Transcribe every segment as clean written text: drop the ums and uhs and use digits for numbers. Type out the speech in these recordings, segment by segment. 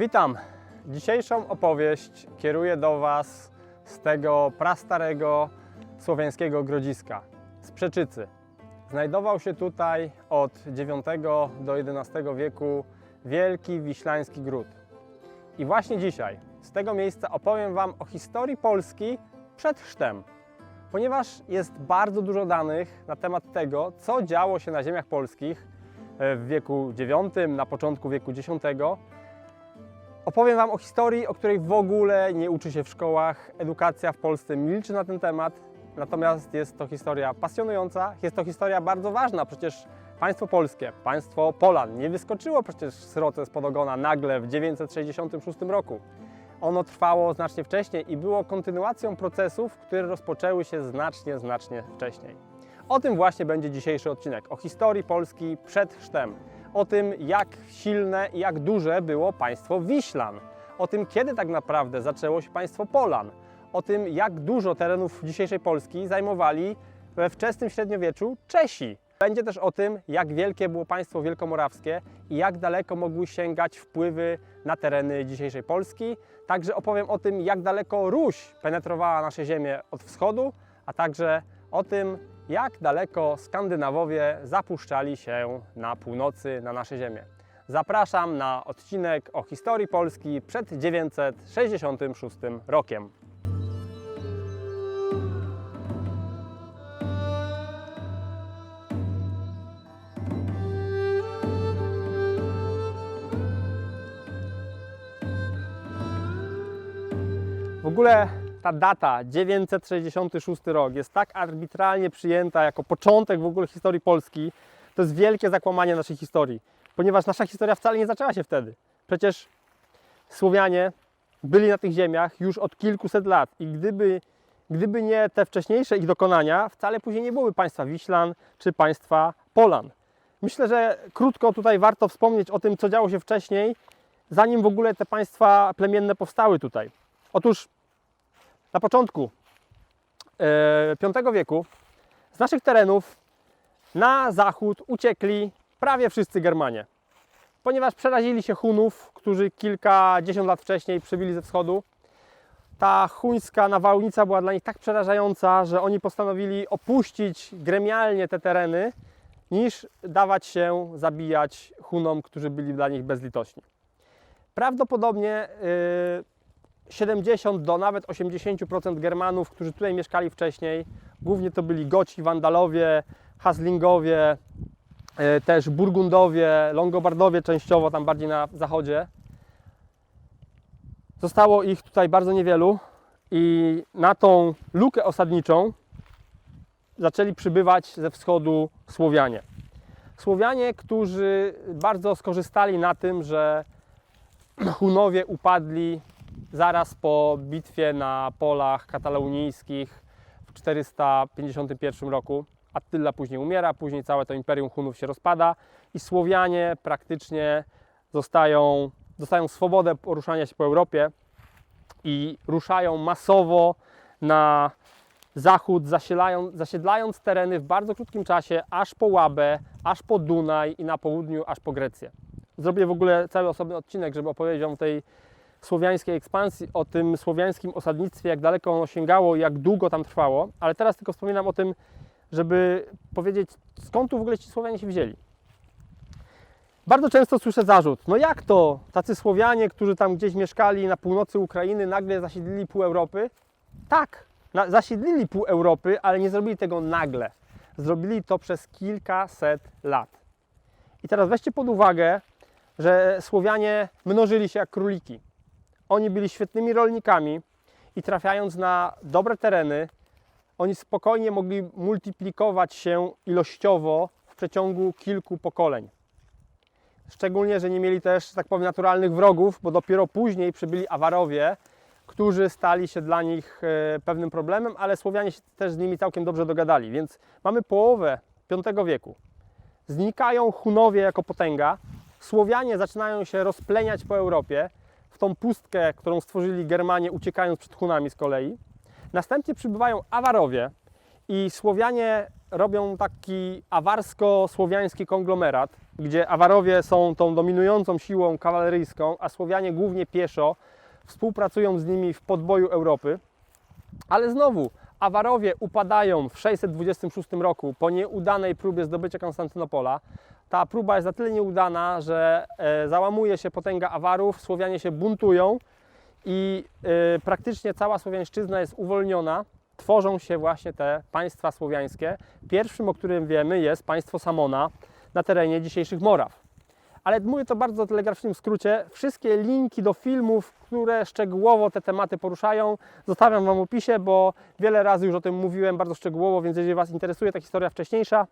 Witam! Dzisiejszą opowieść kieruję do Was z tego prastarego słowiańskiego grodziska, z Przeczycy. Znajdował się tutaj od IX do XI wieku wielki wiślański gród. I właśnie dzisiaj z tego miejsca opowiem Wam o historii Polski przed chrztem, ponieważ jest bardzo dużo danych na temat tego, co działo się na ziemiach polskich w wieku IX, na początku wieku X. Opowiem Wam o historii, o której w ogóle nie uczy się w szkołach. Edukacja w Polsce milczy na ten temat, natomiast jest to historia pasjonująca, jest to historia bardzo ważna. Przecież państwo polskie, państwo Polan nie wyskoczyło przecież sroce spod ogona nagle w 966 roku. Ono trwało znacznie wcześniej i było kontynuacją procesów, które rozpoczęły się znacznie wcześniej. O tym właśnie będzie dzisiejszy odcinek, o historii Polski przed chrztem. O tym, jak silne i jak duże było państwo Wiślan. O tym, kiedy tak naprawdę zaczęło się państwo Polan. O tym, jak dużo terenów dzisiejszej Polski zajmowali we wczesnym średniowieczu Czesi. Będzie też o tym, jak wielkie było państwo wielkomorawskie i jak daleko mogły sięgać wpływy na tereny dzisiejszej Polski. Także opowiem o tym, jak daleko Ruś penetrowała nasze ziemię od wschodu, a także o tym, jak daleko Skandynawowie zapuszczali się na północy, na nasze ziemię. Zapraszam na odcinek o historii Polski przed 966 rokiem. W ogóle ta data 966 rok jest tak arbitralnie przyjęta jako początek w ogóle historii Polski. To jest wielkie zakłamanie naszej historii, ponieważ nasza historia wcale nie zaczęła się wtedy. Przecież Słowianie byli na tych ziemiach już od kilkuset lat i gdyby nie te wcześniejsze ich dokonania, wcale później nie byłoby państwa Wiślan czy państwa Polan. Myślę, że krótko tutaj warto wspomnieć o tym, co działo się wcześniej, zanim w ogóle te państwa plemienne powstały tutaj. Otóż na początku V wieku z naszych terenów na zachód uciekli prawie wszyscy Germanie, ponieważ przerazili się Hunów, którzy kilkadziesiąt lat wcześniej przybili ze wschodu. Ta chuńska nawałnica była dla nich tak przerażająca, że oni postanowili opuścić gremialnie te tereny, niż dawać się zabijać Hunom, którzy byli dla nich bezlitośni. Prawdopodobnie 70 do nawet 80% Germanów, którzy tutaj mieszkali wcześniej, głównie to byli Goci, Wandalowie, Haslingowie, też Burgundowie, Longobardowie częściowo, tam bardziej na zachodzie. Zostało ich tutaj bardzo niewielu i na tą lukę osadniczą zaczęli przybywać ze wschodu Słowianie. Słowianie, którzy bardzo skorzystali na tym, że Hunowie upadli zaraz po bitwie na polach katalaunijskich w 451 roku. Attyla później umiera, później całe to imperium Hunów się rozpada i Słowianie praktycznie dostają swobodę poruszania się po Europie i ruszają masowo na zachód, zasiedlając tereny w bardzo krótkim czasie, aż po Łabę, aż po Dunaj i na południu aż po Grecję. Zrobię w ogóle cały osobny odcinek, żeby opowiedzieć Wam o tej słowiańskiej ekspansji, o tym słowiańskim osadnictwie, jak daleko ono sięgało i jak długo tam trwało, ale teraz tylko wspominam o tym, żeby powiedzieć, skąd tu w ogóle ci Słowianie się wzięli. Bardzo często słyszę zarzut, no jak to, tacy Słowianie, którzy tam gdzieś mieszkali na północy Ukrainy, nagle zasiedlili pół Europy? Tak, zasiedlili pół Europy, ale nie zrobili tego nagle. Zrobili to przez kilkaset lat. I teraz weźcie pod uwagę, że Słowianie mnożyli się jak króliki. Oni byli świetnymi rolnikami i trafiając na dobre tereny, oni spokojnie mogli multiplikować się ilościowo w przeciągu kilku pokoleń. Szczególnie, że nie mieli też, że tak powiem, naturalnych wrogów, bo dopiero później przybyli Awarowie, którzy stali się dla nich pewnym problemem, ale Słowianie się też z nimi całkiem dobrze dogadali. Więc mamy połowę V wieku. Znikają Hunowie jako potęga, Słowianie zaczynają się rozpleniać po Europie, w tą pustkę, którą stworzyli Germanie, uciekając przed Hunami z kolei. Następnie przybywają Awarowie i Słowianie robią taki awarsko-słowiański konglomerat. gdzie Awarowie są tą dominującą siłą kawaleryjską, a Słowianie głównie pieszo współpracują z nimi w podboju Europy. Ale znowu, Awarowie upadają w 626 roku po nieudanej próbie zdobycia Konstantynopola. Ta próba jest na tyle nieudana, że załamuje się potęga Awarów, Słowianie się buntują i praktycznie cała Słowiańszczyzna jest uwolniona. Tworzą się właśnie te państwa słowiańskie. Pierwszym, o którym wiemy, jest państwo Samona na terenie dzisiejszych Moraw. Ale mówię to bardzo w telegraficznym skrócie. Wszystkie linki do filmów, które szczegółowo te tematy poruszają, zostawiam Wam w opisie, bo wiele razy już o tym mówiłem bardzo szczegółowo, więc jeżeli Was interesuje ta historia wcześniejsza,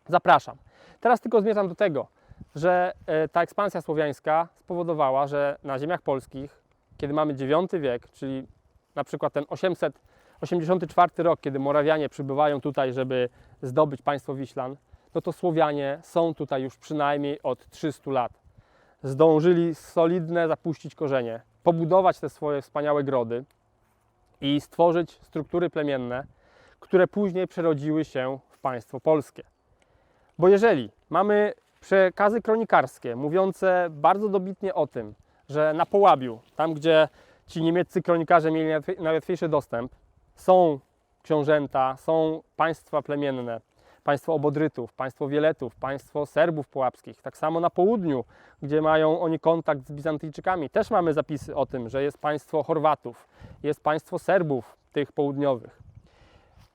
zapraszam. Teraz tylko zmierzam do tego, że ta ekspansja słowiańska spowodowała, że na ziemiach polskich, kiedy mamy IX wiek, czyli na przykład ten 884 rok, kiedy Morawianie przybywają tutaj, żeby zdobyć państwo Wiślan, no to Słowianie są tutaj już przynajmniej od 300 lat. Zdążyli solidne zapuścić korzenie, pobudować te swoje wspaniałe grody i stworzyć struktury plemienne, które później przerodziły się w państwo polskie. Bo jeżeli mamy przekazy kronikarskie mówiące bardzo dobitnie o tym, że na Połabiu, tam gdzie ci niemieccy kronikarze mieli najłatwiejszy dostęp, są książęta, są państwa plemienne, państwo Obodrytów, państwo Wieletów, państwo Serbów połapskich. Tak samo na południu, gdzie mają oni kontakt z Bizantyjczykami, też mamy zapisy o tym, że jest państwo Chorwatów, jest państwo Serbów, tych południowych.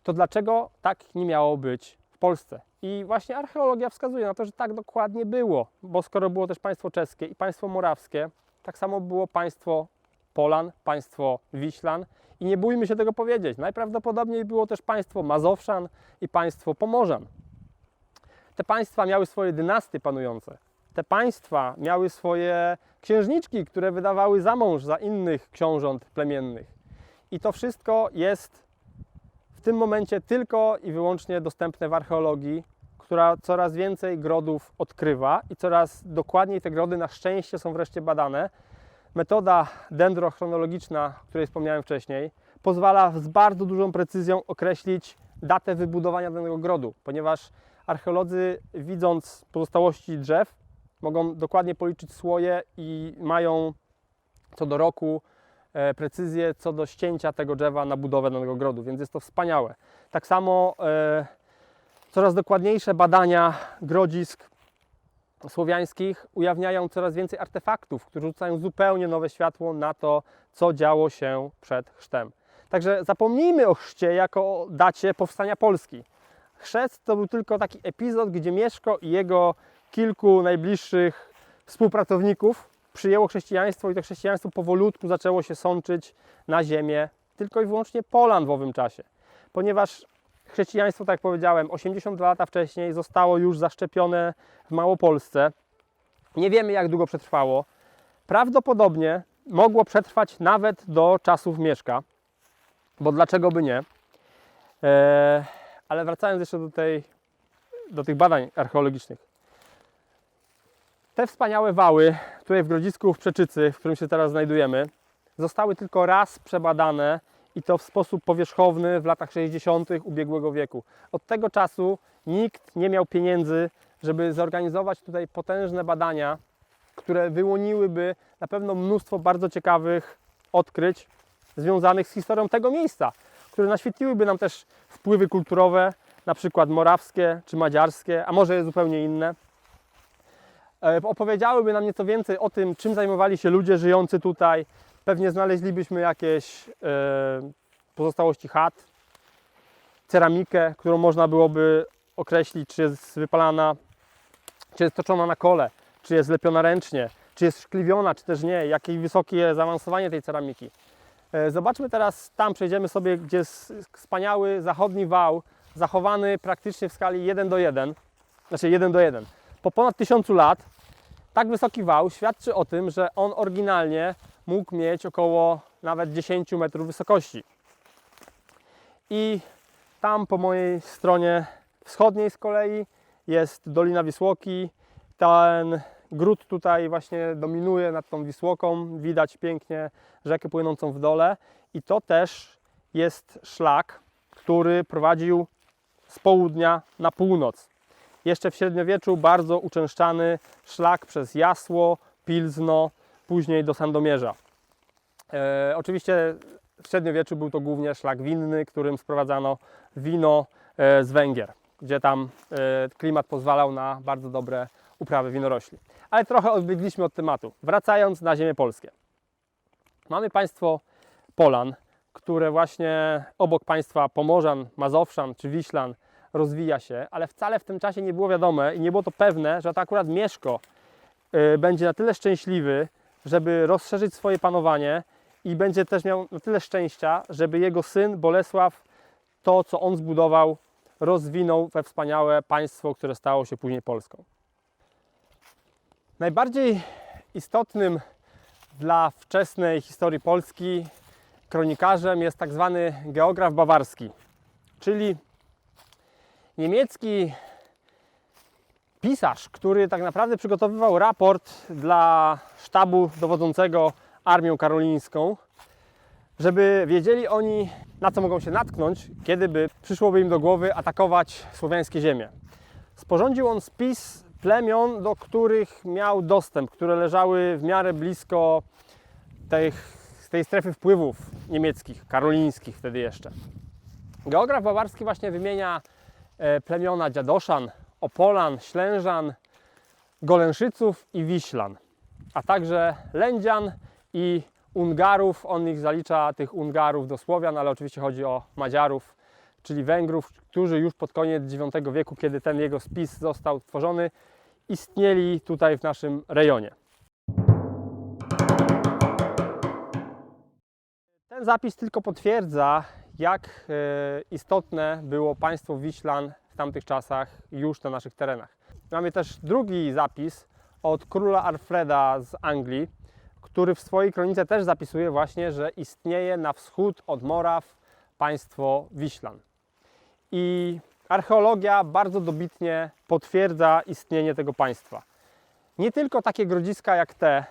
To dlaczego tak nie miało być w Polsce? I właśnie archeologia wskazuje na to, że tak dokładnie było, bo skoro było też państwo czeskie i państwo morawskie, tak samo było państwo Polan, państwo Wiślan i nie bójmy się tego powiedzieć. Najprawdopodobniej było też państwo Mazowszan i państwo Pomorzan. Te państwa miały swoje dynastie panujące. Te państwa miały swoje księżniczki, które wydawały za mąż za innych książąt plemiennych. I to wszystko jest w tym momencie tylko i wyłącznie dostępne w archeologii, która coraz więcej grodów odkrywa i coraz dokładniej te grody na szczęście są wreszcie badane. Metoda dendrochronologiczna, o której wspomniałem wcześniej, pozwala z bardzo dużą precyzją określić datę wybudowania danego grodu, ponieważ archeolodzy, widząc pozostałości drzew, mogą dokładnie policzyć słoje i mają co do roku precyzję co do ścięcia tego drzewa na budowę danego grodu, więc jest to wspaniałe. Tak samo coraz dokładniejsze badania grodzisk słowiańskich ujawniają coraz więcej artefaktów, które rzucają zupełnie nowe światło na to, co działo się przed chrztem. Także zapomnijmy o chrzcie jako o dacie powstania Polski. Chrzest to był tylko taki epizod, gdzie Mieszko i jego kilku najbliższych współpracowników przyjęło chrześcijaństwo i to chrześcijaństwo powolutku zaczęło się sączyć na ziemię tylko i wyłącznie Polan w owym czasie. Ponieważ chrześcijaństwo, tak jak powiedziałem, 82 lata wcześniej zostało już zaszczepione w Małopolsce. Nie wiemy, jak długo przetrwało. Prawdopodobnie mogło przetrwać nawet do czasów Mieszka, bo dlaczego by nie? Ale wracając jeszcze do tych badań archeologicznych. Te wspaniałe wały, tutaj w Grodzisku w Przeczycy, w którym się teraz znajdujemy, zostały tylko raz przebadane i to w sposób powierzchowny w latach 60. ubiegłego wieku. Od tego czasu nikt nie miał pieniędzy, żeby zorganizować tutaj potężne badania, które wyłoniłyby na pewno mnóstwo bardzo ciekawych odkryć związanych z historią tego miejsca, które naświetliłyby nam też wpływy kulturowe, na przykład morawskie czy madziarskie, a może zupełnie inne. Opowiedziałyby nam nieco więcej o tym, czym zajmowali się ludzie żyjący tutaj. Pewnie znaleźlibyśmy jakieś pozostałości chat, ceramikę, którą można byłoby określić, czy jest wypalana, czy jest toczona na kole, czy jest lepiona ręcznie, czy jest szkliwiona, czy też nie, jakie wysokie zaawansowanie tej ceramiki. Zobaczmy teraz, tam przejdziemy sobie, gdzie jest wspaniały zachodni wał, zachowany praktycznie w skali 1:1, znaczy 1:1. Po ponad 1000 lat tak wysoki wał świadczy o tym, że on oryginalnie mógł mieć około nawet 10 metrów wysokości. I tam po mojej stronie wschodniej z kolei jest Dolina Wisłoki. Ten gród tutaj właśnie dominuje nad tą Wisłoką. Widać pięknie rzekę płynącą w dole. I to też jest szlak, który prowadził z południa na północ. jeszcze w średniowieczu bardzo uczęszczany szlak przez Jasło, Pilzno, później do Sandomierza. Oczywiście w średniowieczu był to głównie szlak winny, którym sprowadzano wino z Węgier, gdzie tam klimat pozwalał na bardzo dobre uprawy winorośli. Ale trochę odbiegliśmy od tematu. Wracając na ziemię polskie. Mamy państwo Polan, które właśnie obok państwa Pomorzan, Mazowszan czy Wiślan rozwija się, ale wcale w tym czasie nie było wiadome i nie było to pewne, że to akurat Mieszko będzie na tyle szczęśliwy, żeby rozszerzyć swoje panowanie i będzie też miał na tyle szczęścia, żeby jego syn Bolesław to, co on zbudował, rozwinął we wspaniałe państwo, które stało się później Polską. Najbardziej istotnym dla wczesnej historii Polski kronikarzem jest tak zwany geograf bawarski, czyli niemiecki pisarz, który tak naprawdę przygotowywał raport dla sztabu dowodzącego Armią Karolińską, żeby wiedzieli oni, na co mogą się natknąć, kiedy by przyszłoby im do głowy atakować słowiańskie ziemie. Sporządził on spis plemion, do których miał dostęp, które leżały w miarę blisko tej strefy wpływów niemieckich, karolińskich wtedy jeszcze. Geograf bawarski właśnie wymienia plemiona Dziadoszan, Opolan, Ślężan, Golenszyców i Wiślan, a także Lędzian i Ungarów. On ich zalicza, tych Ungarów, do Słowian, ale oczywiście chodzi o Madziarów, czyli Węgrów, którzy już pod koniec IX wieku, kiedy ten jego spis został tworzony, istnieli tutaj w naszym rejonie. Ten zapis tylko potwierdza, jak istotne było państwo Wiślan w tamtych czasach już na naszych terenach. Mamy też drugi zapis od króla Alfreda z Anglii, który w swojej kronice też zapisuje właśnie, że istnieje na wschód od Moraw państwo Wiślan. I archeologia bardzo dobitnie potwierdza istnienie tego państwa. Nie tylko takie grodziska jak te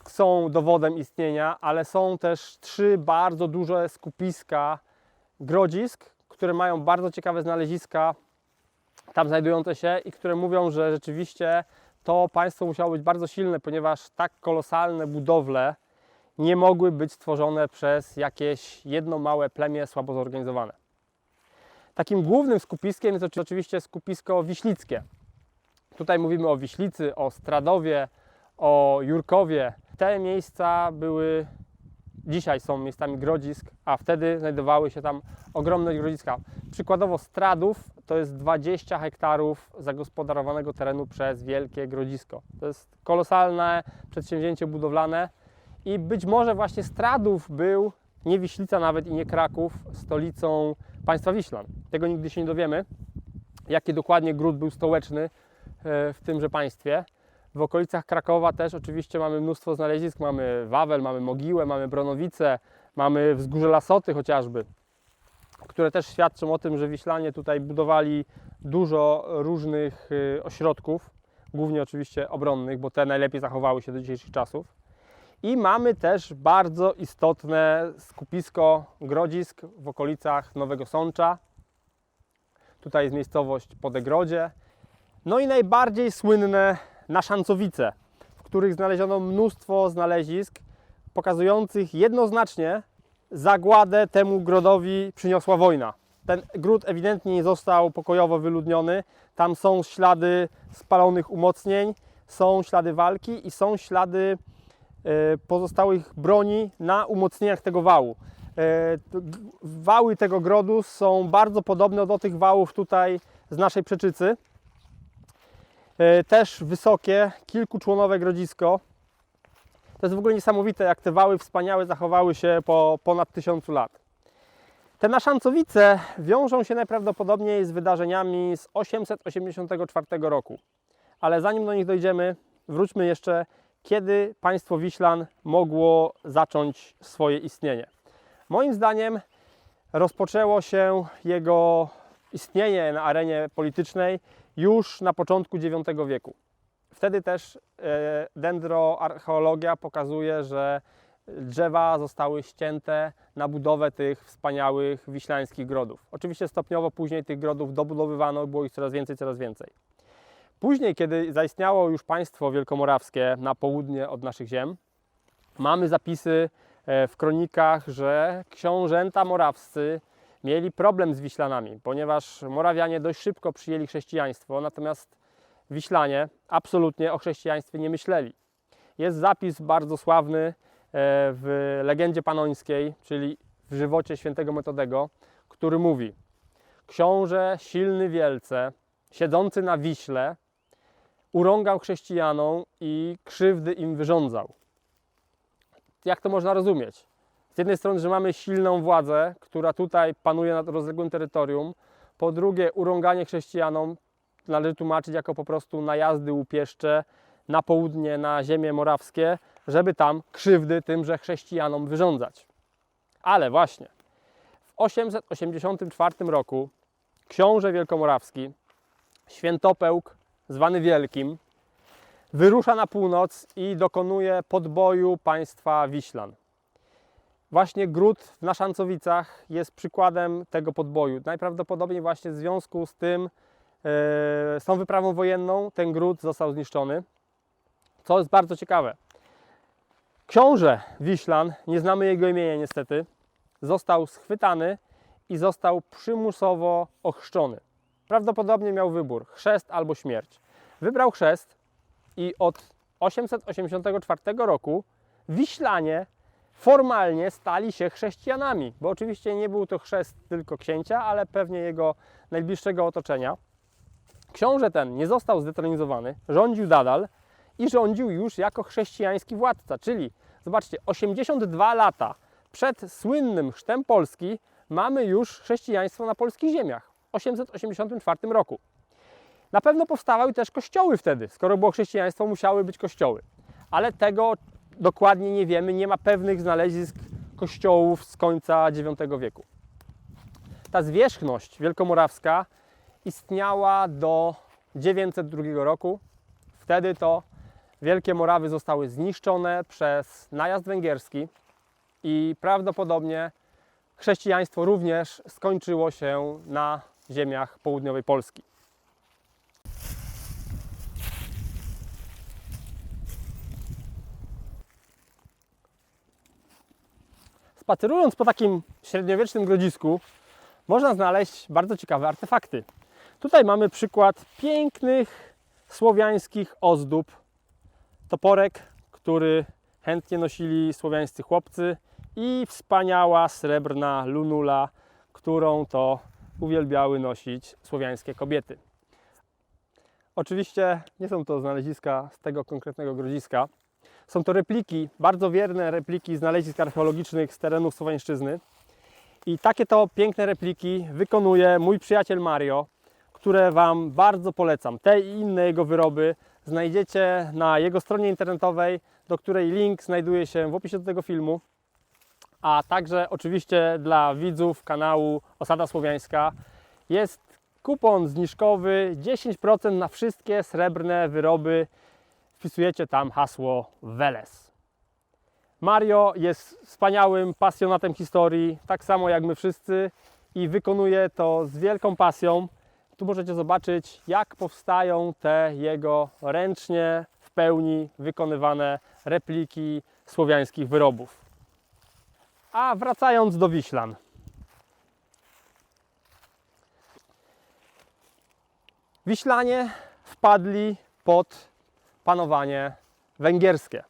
są dowodem istnienia, ale są też 3 bardzo duże skupiska grodzisk, które mają bardzo ciekawe znaleziska tam znajdujące się i które mówią, że rzeczywiście to państwo musiało być bardzo silne, ponieważ tak kolosalne budowle nie mogły być stworzone przez jakieś jedno małe plemię słabo zorganizowane. Takim głównym skupiskiem jest oczywiście skupisko wiślickie. Tutaj mówimy o Wiślicy, o Stradowie, o Jurkowie. Te miejsca dzisiaj są miejscami grodzisk, a wtedy znajdowały się tam ogromne grodziska. Przykładowo Stradów to jest 20 hektarów zagospodarowanego terenu przez wielkie grodzisko. To jest kolosalne przedsięwzięcie budowlane i być może właśnie Stradów był, nie Wiślica nawet i nie Kraków, stolicą państwa Wiślan. Tego nigdy się nie dowiemy, jaki dokładnie gród był stołeczny w tymże państwie. W okolicach Krakowa też oczywiście mamy mnóstwo znalezisk, mamy Wawel, mamy Mogiłę, mamy Bronowice, mamy Wzgórze Lasoty chociażby, które też świadczą o tym, że Wiślanie tutaj budowali dużo różnych ośrodków, głównie oczywiście obronnych, bo te najlepiej zachowały się do dzisiejszych czasów. I mamy też bardzo istotne skupisko grodzisk w okolicach Nowego Sącza. Tutaj jest miejscowość Podegrodzie. No i najbardziej słynne Naszancowice, w których znaleziono mnóstwo znalezisk pokazujących jednoznacznie zagładę temu grodowi przyniosła wojna. Ten gród ewidentnie nie został pokojowo wyludniony. Tam są ślady spalonych umocnień, są ślady walki i są ślady pozostałych broni na umocnieniach tego wału. Wały tego grodu są bardzo podobne do tych wałów tutaj z naszej Przeczycy. Też wysokie, kilkuczłonowe grodzisko. To jest w ogóle niesamowite, jak te wały wspaniałe zachowały się po ponad 1000 lat. Te Naszancowice wiążą się najprawdopodobniej z wydarzeniami z 884 roku. Ale zanim do nich dojdziemy, wróćmy jeszcze, kiedy państwo Wiślan mogło zacząć swoje istnienie. Moim zdaniem rozpoczęło się jego istnienie na arenie politycznej już na początku IX wieku. Wtedy też dendroarcheologia pokazuje, że drzewa zostały ścięte na budowę tych wspaniałych wiślańskich grodów. Oczywiście stopniowo później tych grodów dobudowywano, było ich coraz więcej, coraz więcej. Później, kiedy zaistniało już państwo wielkomorawskie na południe od naszych ziem, mamy zapisy w kronikach, że książęta morawscy mieli problem z Wiślanami, ponieważ Morawianie dość szybko przyjęli chrześcijaństwo, natomiast Wiślanie absolutnie o chrześcijaństwie nie myśleli. Jest zapis bardzo sławny w legendzie panońskiej, czyli w żywocie świętego Metodego, który mówi: książę silny wielce, siedzący na Wiśle, urągał chrześcijanom i krzywdy im wyrządzał. Jak to można rozumieć? Z jednej strony, że mamy silną władzę, która tutaj panuje nad rozległym terytorium. Po drugie, urąganie chrześcijanom należy tłumaczyć jako po prostu najazdy łupieszcze na południe, na ziemie morawskie, żeby tam krzywdy tymże chrześcijanom wyrządzać. Ale właśnie w 884 roku książę wielkomorawski, Świętopełk, zwany Wielkim, wyrusza na północ i dokonuje podboju państwa Wiślan. Właśnie gród w Naszancowicach jest przykładem tego podboju. Najprawdopodobniej właśnie w związku z tym, z tą wyprawą wojenną, ten gród został zniszczony. Co jest bardzo ciekawe. Książę Wiślan, nie znamy jego imienia niestety, został schwytany i został przymusowo ochrzczony. Prawdopodobnie miał wybór: chrzest albo śmierć. Wybrał chrzest i od 884 roku Wiślanie formalnie stali się chrześcijanami, bo oczywiście nie był to chrzest tylko księcia, ale pewnie jego najbliższego otoczenia. Książę ten nie został zdetronizowany, rządził nadal i rządził już jako chrześcijański władca, czyli zobaczcie, 82 lata przed słynnym chrztem Polski mamy już chrześcijaństwo na polskich ziemiach w 884 roku. Na pewno powstawały też kościoły wtedy. Skoro było chrześcijaństwo, musiały być kościoły. Ale tego dokładnie nie wiemy, nie ma pewnych znalezisk kościołów z końca IX wieku. Ta zwierzchność wielkomorawska istniała do 902 roku. Wtedy to Wielkie Morawy zostały zniszczone przez najazd węgierski i prawdopodobnie chrześcijaństwo również skończyło się na ziemiach południowej Polski. Spacerując po takim średniowiecznym grodzisku, można znaleźć bardzo ciekawe artefakty. Tutaj mamy przykład pięknych słowiańskich ozdób. Toporek, który chętnie nosili słowiańscy chłopcy, i wspaniała srebrna lunula, którą to uwielbiały nosić słowiańskie kobiety. Oczywiście nie są to znaleziska z tego konkretnego grodziska. Są to repliki, bardzo wierne repliki znalezisk archeologicznych z terenów Słowiańszczyzny. I takie to piękne repliki wykonuje mój przyjaciel Mario, które Wam bardzo polecam. Te i inne jego wyroby znajdziecie na jego stronie internetowej, do której link znajduje się w opisie do tego filmu. A także oczywiście dla widzów kanału Osada Słowiańska jest kupon zniżkowy 10% na wszystkie srebrne wyroby. Wpisujecie tam hasło Weles. Mario jest wspaniałym pasjonatem historii, tak samo jak my wszyscy, i wykonuje to z wielką pasją. Tu możecie zobaczyć, jak powstają te jego ręcznie w pełni wykonywane repliki słowiańskich wyrobów. A wracając do Wiślan. Wiślanie wpadli pod panowanie węgierskie.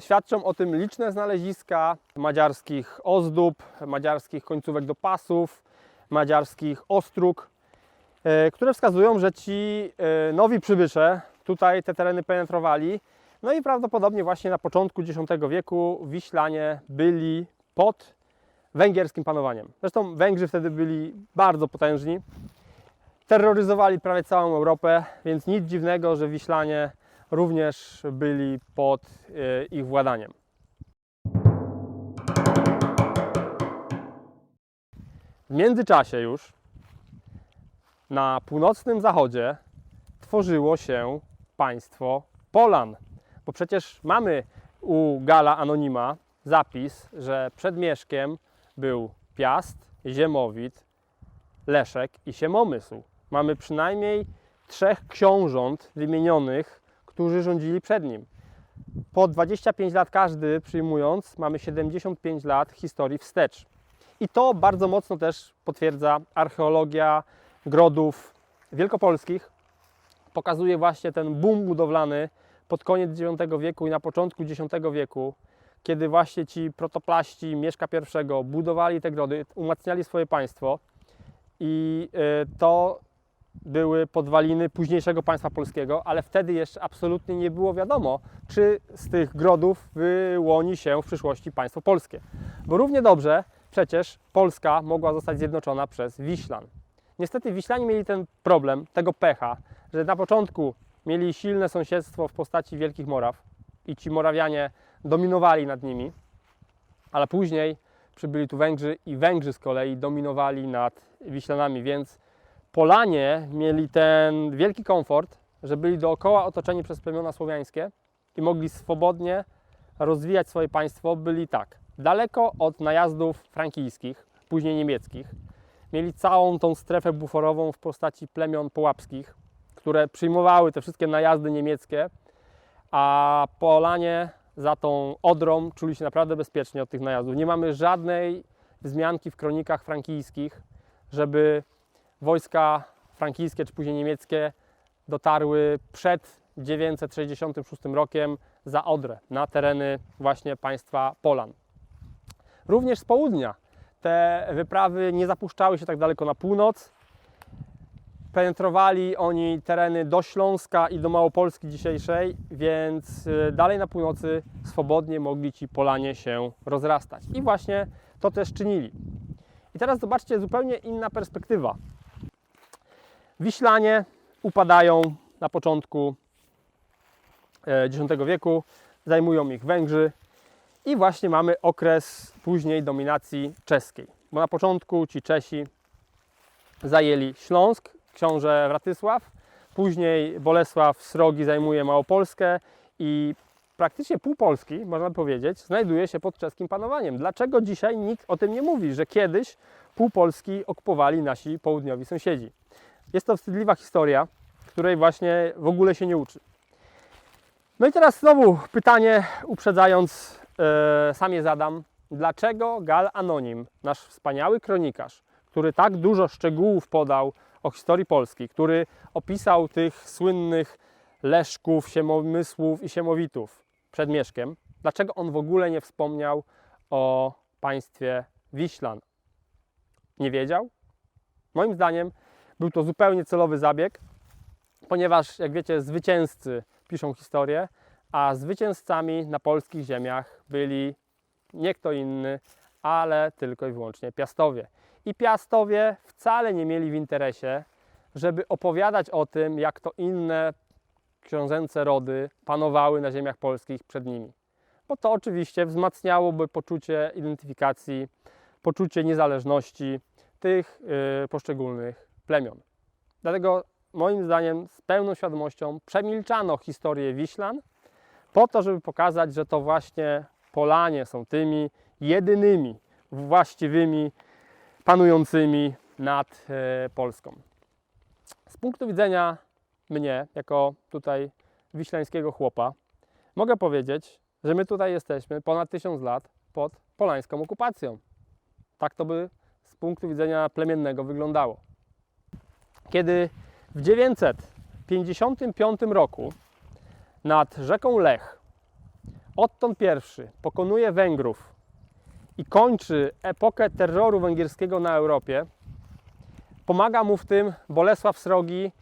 Świadczą o tym liczne znaleziska madziarskich ozdób, madziarskich końcówek do pasów, madziarskich ostróg, które wskazują, że ci nowi przybysze tutaj te tereny penetrowali. No i prawdopodobnie właśnie na początku X wieku Wiślanie byli pod węgierskim panowaniem. Zresztą Węgrzy wtedy byli bardzo potężni. Terroryzowali prawie całą Europę, więc nic dziwnego, że Wiślanie również byli pod ich władaniem. W międzyczasie już na północnym zachodzie tworzyło się państwo Polan, bo przecież mamy u Galla Anonima zapis, że przed Mieszkiem był Piast, Ziemowit, Leszek i Siemomysł. Mamy przynajmniej 3 książąt wymienionych, którzy rządzili przed nim. Po 25 lat każdy przyjmując, mamy 75 lat historii wstecz. I to bardzo mocno też potwierdza archeologia grodów wielkopolskich. Pokazuje właśnie ten boom budowlany pod koniec IX wieku i na początku X wieku, kiedy właśnie ci protoplaści Mieszka I budowali te grody, umacniali swoje państwo i to były podwaliny późniejszego państwa polskiego, ale wtedy jeszcze absolutnie nie było wiadomo, czy z tych grodów wyłoni się w przyszłości państwo polskie. Bo równie dobrze przecież Polska mogła zostać zjednoczona przez Wiślan. Niestety Wiślanie mieli ten problem, tego pecha, że na początku mieli silne sąsiedztwo w postaci Wielkich Moraw i ci Morawianie dominowali nad nimi, ale później przybyli tu Węgrzy i Węgrzy z kolei dominowali nad Wiślanami, więc Polanie mieli ten wielki komfort, że byli dookoła otoczeni przez plemiona słowiańskie i mogli swobodnie rozwijać swoje państwo. Byli tak, daleko od najazdów frankijskich, później niemieckich. Mieli całą tą strefę buforową w postaci plemion połapskich, które przyjmowały te wszystkie najazdy niemieckie, a Polanie za tą Odrą czuli się naprawdę bezpiecznie od tych najazdów. Nie mamy żadnej wzmianki w kronikach frankijskich, żeby wojska frankijskie czy później niemieckie dotarły przed 966 rokiem za Odrę, na tereny właśnie państwa Polan. Również z południa te wyprawy nie zapuszczały się tak daleko na północ. Penetrowali oni tereny do Śląska i do Małopolski dzisiejszej, więc dalej na północy swobodnie mogli ci Polanie się rozrastać. I właśnie to też czynili. I teraz zobaczcie, zupełnie inna perspektywa. Wiślanie upadają na początku X wieku, zajmują ich Węgrzy i właśnie mamy okres później dominacji czeskiej. Bo na początku ci Czesi zajęli Śląsk, książę Wratysław, później Bolesław Srogi zajmuje Małopolskę i praktycznie pół Polski, można powiedzieć, znajduje się pod czeskim panowaniem. Dlaczego dzisiaj nikt o tym nie mówi, że kiedyś pół Polski okupowali nasi południowi sąsiedzi? Jest to wstydliwa historia, której właśnie w ogóle się nie uczy. No i teraz znowu pytanie, uprzedzając, sam je zadam. Dlaczego Gall Anonim, nasz wspaniały kronikarz, który tak dużo szczegółów podał o historii Polski, który opisał tych słynnych Leszków, Siemomysłów i Siemowitów przed Mieszkiem, dlaczego on w ogóle nie wspomniał o państwie Wiślan? Nie wiedział? Moim zdaniem był to zupełnie celowy zabieg, ponieważ, jak wiecie, zwycięzcy piszą historię, a zwycięzcami na polskich ziemiach byli nie kto inny, ale tylko i wyłącznie Piastowie. I Piastowie wcale nie mieli w interesie, żeby opowiadać o tym, jak to inne książęce rody panowały na ziemiach polskich przed nimi. Bo to oczywiście wzmacniałoby poczucie identyfikacji, poczucie niezależności tych poszczególnych plemion. Dlatego moim zdaniem z pełną świadomością przemilczano historię Wiślan po to, żeby pokazać, że to właśnie Polanie są tymi jedynymi właściwymi panującymi nad Polską. Z punktu widzenia mnie, jako tutaj wiślańskiego chłopa, mogę powiedzieć, że my tutaj jesteśmy ponad 1000 lat pod polańską okupacją. Tak to by z punktu widzenia plemiennego wyglądało. Kiedy w 955 roku nad rzeką Lech Otton I pokonuje Węgrów i kończy epokę terroru węgierskiego na Europie, pomaga mu w tym Bolesław Srogi,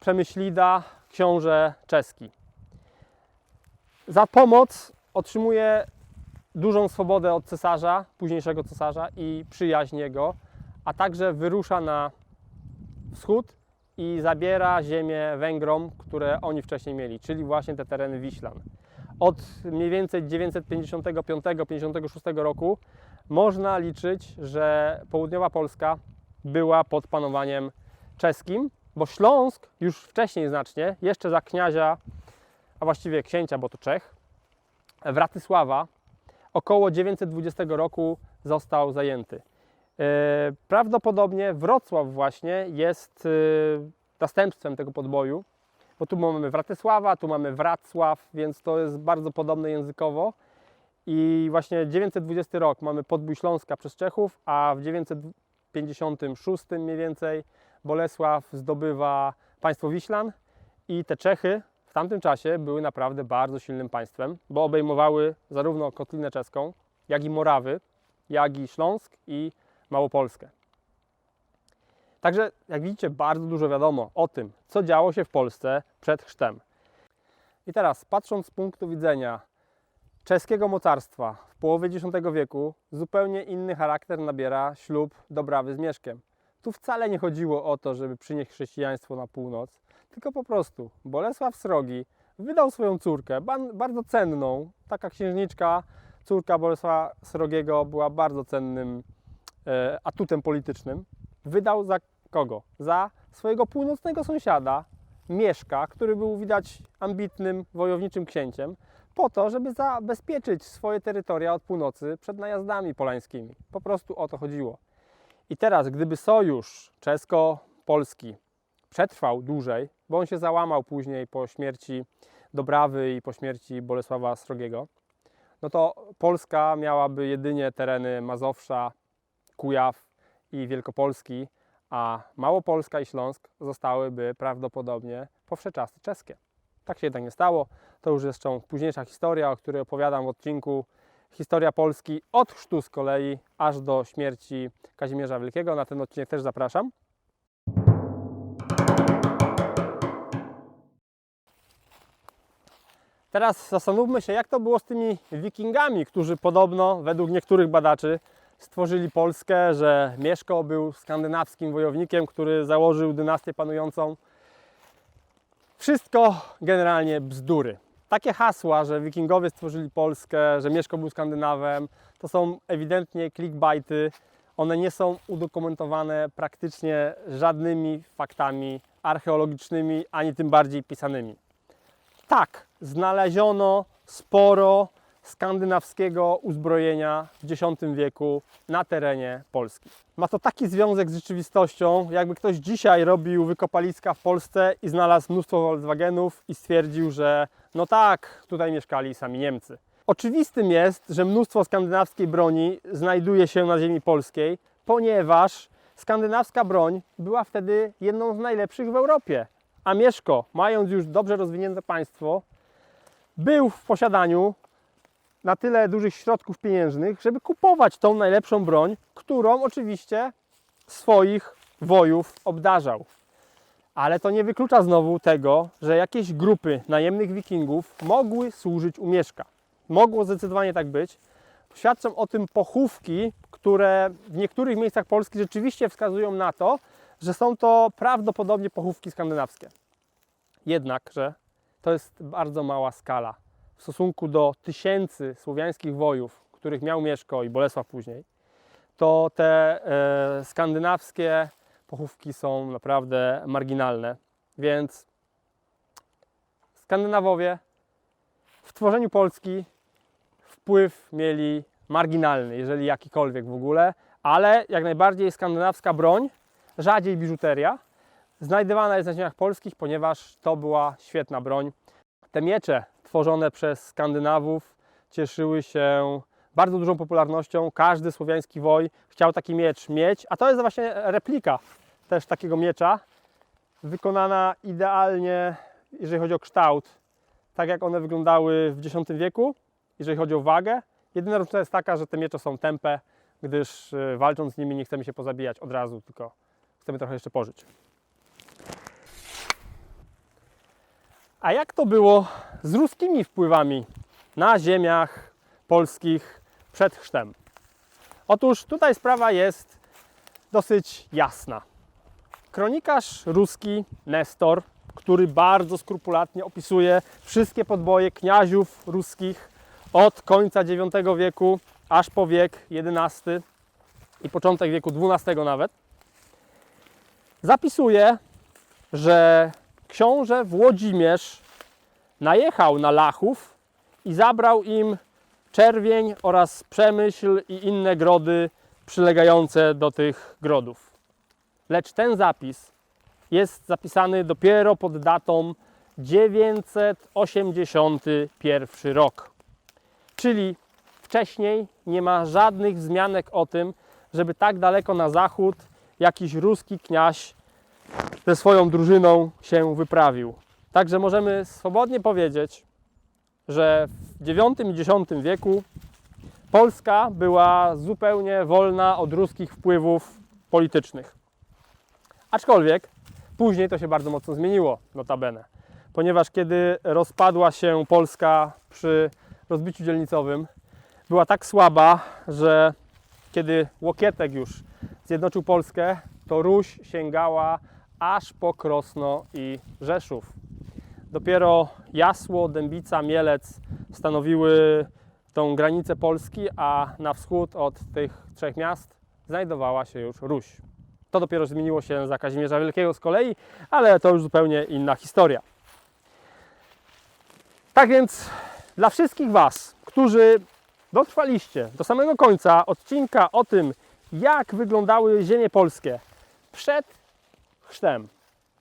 Przemyślida, książę czeski. Za pomoc otrzymuje dużą swobodę od cesarza, późniejszego cesarza i przyjaźń jego, a także wyrusza na wschód i zabiera ziemię Węgrom, które oni wcześniej mieli, czyli właśnie te tereny Wiślan. Od mniej więcej 955-56 roku można liczyć, że południowa Polska była pod panowaniem czeskim, bo Śląsk już wcześniej znacznie, jeszcze za kniazia, a właściwie księcia, bo to Czech, Wratysława około 920 roku został zajęty. Prawdopodobnie Wrocław właśnie jest następstwem tego podboju, bo tu mamy Wratysława, tu mamy Wracław, więc to jest bardzo podobne językowo. I właśnie 920 rok mamy podbój Śląska przez Czechów, a w 956 mniej więcej Bolesław zdobywa państwo Wiślan i te Czechy w tamtym czasie były naprawdę bardzo silnym państwem, bo obejmowały zarówno Kotlinę Czeską, jak i Morawy, jak i Śląsk i Małopolskę. Także, jak widzicie, bardzo dużo wiadomo o tym, co działo się w Polsce przed chrztem. I teraz, patrząc z punktu widzenia czeskiego mocarstwa w połowie X wieku, zupełnie inny charakter nabiera ślub Dobrawy z Mieszkiem. Tu wcale nie chodziło o to, żeby przynieść chrześcijaństwo na północ, tylko po prostu Bolesław Srogi wydał swoją córkę, bardzo cenną, taka księżniczka, córka Bolesława Srogiego była bardzo cennym atutem politycznym. Wydał za kogo? Za swojego północnego sąsiada, Mieszka, który był widać ambitnym, wojowniczym księciem, po to, żeby zabezpieczyć swoje terytoria od północy przed najazdami polańskimi. Po prostu o to chodziło. I teraz, gdyby sojusz czesko-polski przetrwał dłużej, bo on się załamał później po śmierci Dobrawy i po śmierci Bolesława Srogiego, no to Polska miałaby jedynie tereny Mazowsza, Kujaw i Wielkopolski, a Małopolska i Śląsk zostałyby prawdopodobnie po wsze czasy czeskie. Tak się jednak nie stało. To już jest późniejsza historia, o której opowiadam w odcinku Historia Polski od chrztu z kolei aż do śmierci Kazimierza Wielkiego. Na ten odcinek też zapraszam. Teraz zastanówmy się, jak to było z tymi wikingami, którzy podobno, według niektórych badaczy, stworzyli Polskę, że Mieszko był skandynawskim wojownikiem, który założył dynastię panującą. Wszystko generalnie bzdury. Takie hasła, że wikingowie stworzyli Polskę, że Mieszko był Skandynawem, to są ewidentnie clickbaity. One nie są udokumentowane praktycznie żadnymi faktami archeologicznymi, ani tym bardziej pisanymi. Tak, znaleziono sporo skandynawskiego uzbrojenia w X wieku na terenie Polski. Ma to taki związek z rzeczywistością, jakby ktoś dzisiaj robił wykopaliska w Polsce i znalazł mnóstwo Volkswagenów i stwierdził, że no tak, tutaj mieszkali sami Niemcy. Oczywistym jest, że mnóstwo skandynawskiej broni znajduje się na ziemi polskiej, ponieważ skandynawska broń była wtedy jedną z najlepszych w Europie. A Mieszko, mając już dobrze rozwinięte państwo, był w posiadaniu na tyle dużych środków pieniężnych, żeby kupować tą najlepszą broń, którą oczywiście swoich wojów obdarzał. Ale to nie wyklucza znowu tego, że jakieś grupy najemnych wikingów mogły służyć u Mieszka. Mogło zdecydowanie tak być. Świadczą o tym pochówki, które w niektórych miejscach Polski rzeczywiście wskazują na to, że są to prawdopodobnie pochówki skandynawskie. Jednakże to jest bardzo mała skala. W stosunku do tysięcy słowiańskich wojów, których miał Mieszko i Bolesław później, to te skandynawskie pochówki są naprawdę marginalne. Więc Skandynawowie w tworzeniu Polski wpływ mieli marginalny, jeżeli jakikolwiek w ogóle, ale jak najbardziej skandynawska broń, rzadziej biżuteria, znajdywana jest na ziemiach polskich, ponieważ to była świetna broń. Te miecze tworzone przez Skandynawów cieszyły się bardzo dużą popularnością. Każdy słowiański woj chciał taki miecz mieć, a to jest właśnie replika też takiego miecza, wykonana idealnie, jeżeli chodzi o kształt, tak jak one wyglądały w X wieku, jeżeli chodzi o wagę. Jedyna różnica jest taka, że te miecze są tępe, gdyż walcząc z nimi nie chcemy się pozabijać od razu, tylko chcemy trochę jeszcze pożyć. A jak to było z ruskimi wpływami na ziemiach polskich przed chrztem? Otóż tutaj sprawa jest dosyć jasna. Kronikarz ruski Nestor, który bardzo skrupulatnie opisuje wszystkie podboje kniaziów ruskich od końca IX wieku aż po wiek XI i początek wieku XII nawet, zapisuje, że książę Włodzimierz najechał na Lachów i zabrał im Czerwień oraz Przemyśl i inne grody przylegające do tych grodów. Lecz ten zapis jest zapisany dopiero pod datą 981 rok. Czyli wcześniej nie ma żadnych wzmianek o tym, żeby tak daleko na zachód jakiś ruski kniaź ze swoją drużyną się wyprawił. Także możemy swobodnie powiedzieć, że w IX i X wieku Polska była zupełnie wolna od ruskich wpływów politycznych. Aczkolwiek później to się bardzo mocno zmieniło, notabene, ponieważ kiedy rozpadła się Polska przy rozbiciu dzielnicowym, była tak słaba, że kiedy Łokietek już zjednoczył Polskę, to Ruś sięgała aż po Krosno i Rzeszów. Dopiero Jasło, Dębica, Mielec stanowiły tą granicę Polski, a na wschód od tych trzech miast znajdowała się już Ruś. To dopiero zmieniło się za Kazimierza Wielkiego z kolei, ale to już zupełnie inna historia. Tak więc dla wszystkich Was, którzy dotrwaliście do samego końca odcinka o tym, jak wyglądały ziemie polskie przed chrztem,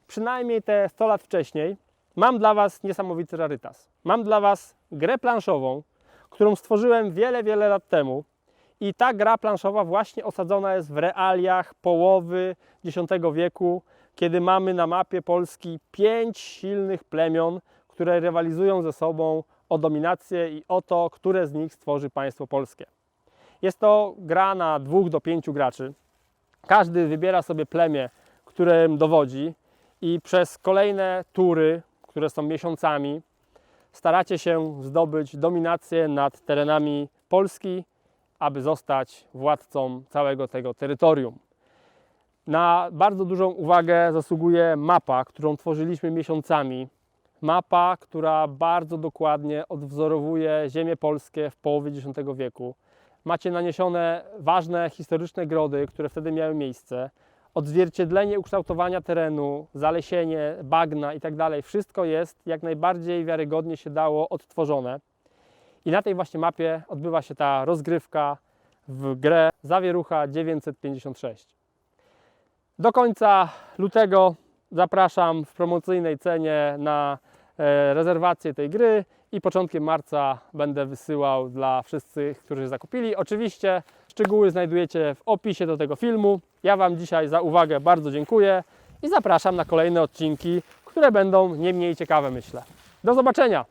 przynajmniej te 100 lat wcześniej, mam dla Was niesamowity rarytas. Mam dla Was grę planszową, którą stworzyłem wiele lat temu. I ta gra planszowa właśnie osadzona jest w realiach połowy X wieku, kiedy mamy na mapie Polski 5 silnych plemion, które rywalizują ze sobą o dominację i o to, które z nich stworzy państwo polskie. Jest to gra na 2 do 5 graczy. Każdy wybiera sobie plemię, którym dowodzi i przez kolejne tury, które są miesiącami, staracie się zdobyć dominację nad terenami Polski, aby zostać władcą całego tego terytorium. Na bardzo dużą uwagę zasługuje mapa, którą tworzyliśmy miesiącami. Mapa, która bardzo dokładnie odwzorowuje ziemię polskie w połowie X wieku. Macie naniesione ważne historyczne grody, które wtedy miały miejsce. Odzwierciedlenie ukształtowania terenu, zalesienie, bagna itd. Wszystko jest jak najbardziej wiarygodnie się dało odtworzone. I na tej właśnie mapie odbywa się ta rozgrywka w grę Zawierucha 956. Do końca lutego zapraszam w promocyjnej cenie na rezerwację tej gry i początkiem marca będę wysyłał dla wszystkich, którzy zakupili. Oczywiście szczegóły znajdujecie w opisie do tego filmu. Ja Wam dzisiaj za uwagę bardzo dziękuję i zapraszam na kolejne odcinki, które będą nie mniej ciekawe, myślę. Do zobaczenia!